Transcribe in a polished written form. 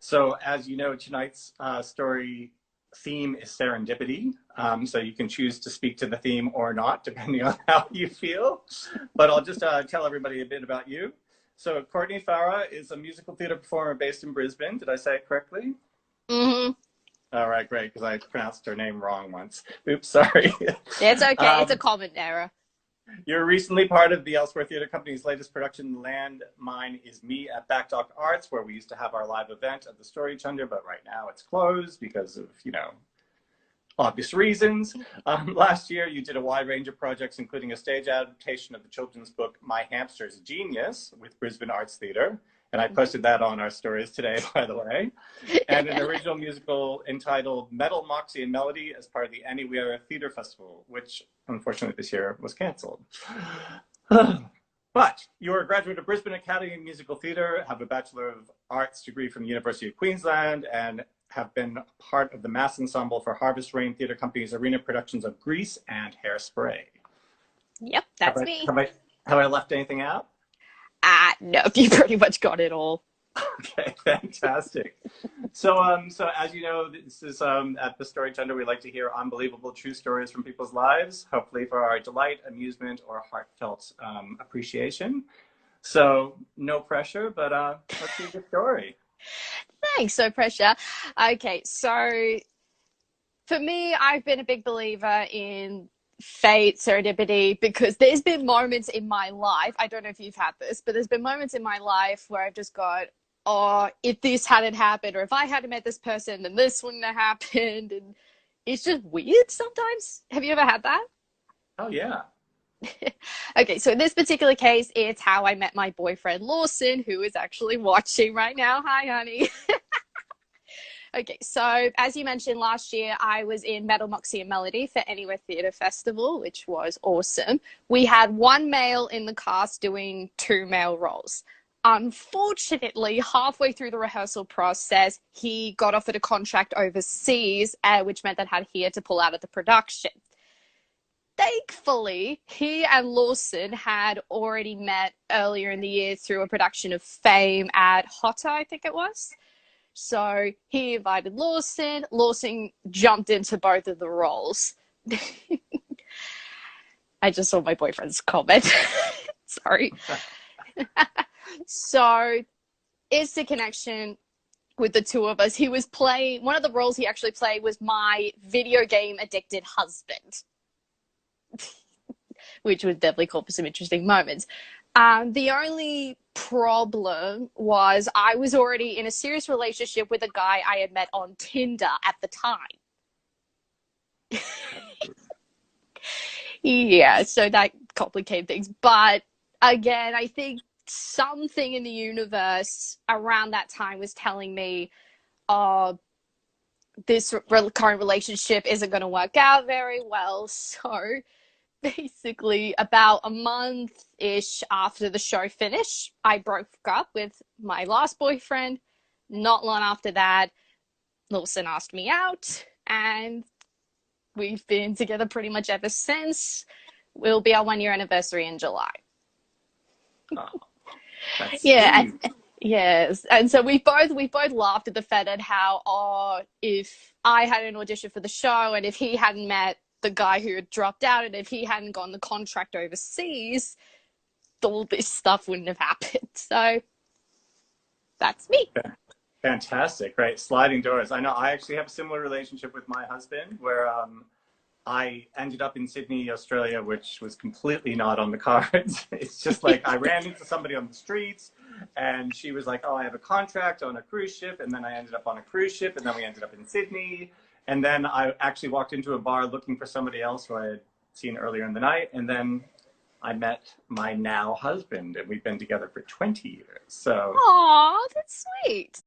So as you know, tonight's story theme is serendipity. So you can choose to speak to the theme or not, depending on how you feel. But I'll just tell everybody a bit about you. So Courtney Farrar is a musical theater performer based in Brisbane. Did I say it correctly? Mm-hmm. All right, great, because I pronounced her name wrong once. Oops, sorry. It's okay. It's a um, common error. You're recently part of the Elsewhere Theatre Company's latest production, Land Mine Is Me, at Backdock Arts, where we used to have our live event at the Story Chunder, but right now it's closed because of, obvious reasons. Last year, you did a wide range of projects, including a stage adaptation of the children's book, My Hamster's Genius, with Brisbane Arts Theatre. And I posted that on our stories today, by the way. And an original musical entitled Metal, Moxie, and Melody as part of the Anywhere Theatre Festival, which unfortunately this year was canceled. But you're a graduate of Brisbane Academy of Musical Theatre, have a Bachelor of Arts degree from the University of Queensland, and have been part of the mass ensemble for Harvest Rain Theatre Company's arena productions of Grease and Hairspray. Yep, that's me. Have I left anything out? No, you pretty much got it all. Okay, fantastic. So as you know, this is at the Story Chunder, we like to hear unbelievable true stories from people's lives, hopefully for our delight, amusement, or heartfelt appreciation. So no pressure, but let's hear your story. Thanks, no pressure. Okay, so for me, I've been a big believer in fate, serendipity, because there's been moments in my life, I don't know if you've had this, but there's been moments in my life where I've just got, oh, if this hadn't happened, or if I hadn't met this person, then this wouldn't have happened. And it's just weird sometimes. Have you ever had that? Oh, yeah. Okay, so in this particular case, it's how I met my boyfriend, Lawson, who is actually watching right now. Hi, honey. Okay, so as you mentioned, last year I was in Metal, Moxie and Melody for Anywhere Theatre Festival, which was awesome. We had one male in the cast doing two male roles. Unfortunately, halfway through the rehearsal process, he got offered a contract overseas, which meant that he had to pull out of the production. Thankfully, he and Lawson had already met earlier in the year through a production of Fame at Hotter, I think it was. So he invited Lawson. Lawson jumped into both of the roles. I just saw my boyfriend's comment. Sorry. So it's the connection with the two of us. He was playing, one of the roles he actually played was my video game addicted husband, which would definitely call for some interesting moments. The only problem was I was already in a serious relationship with a guy I had met on Tinder at the time. Yeah, so that complicated things. But again, I think something in the universe around that time was telling me, this current relationship isn't going to work out very well. So basically about a month-ish after the show finished, I broke up with my last boyfriend. Not long after that, Lawson asked me out, and we've been together pretty much ever since. Will be our 1 year anniversary in July. Oh, that's Yeah, sweet. yes. And so we both laughed at the fact that how, if I had an audition for the show and if he hadn't met the guy who had dropped out, and if he hadn't gotten the contract overseas, all this stuff wouldn't have happened. So that's me. Fantastic, right? Sliding doors. I know I actually have a similar relationship with my husband where I ended up in Sydney, Australia, which was completely not on the cards. It's just like I ran into somebody on the streets and she was like, oh, I have a contract on a cruise ship. And then I ended up on a cruise ship and then we ended up in Sydney. And then I actually walked into a bar looking for somebody else who I had seen earlier in the night. And then I met my now husband and we've been together for 20 years. So, Aw, that's sweet.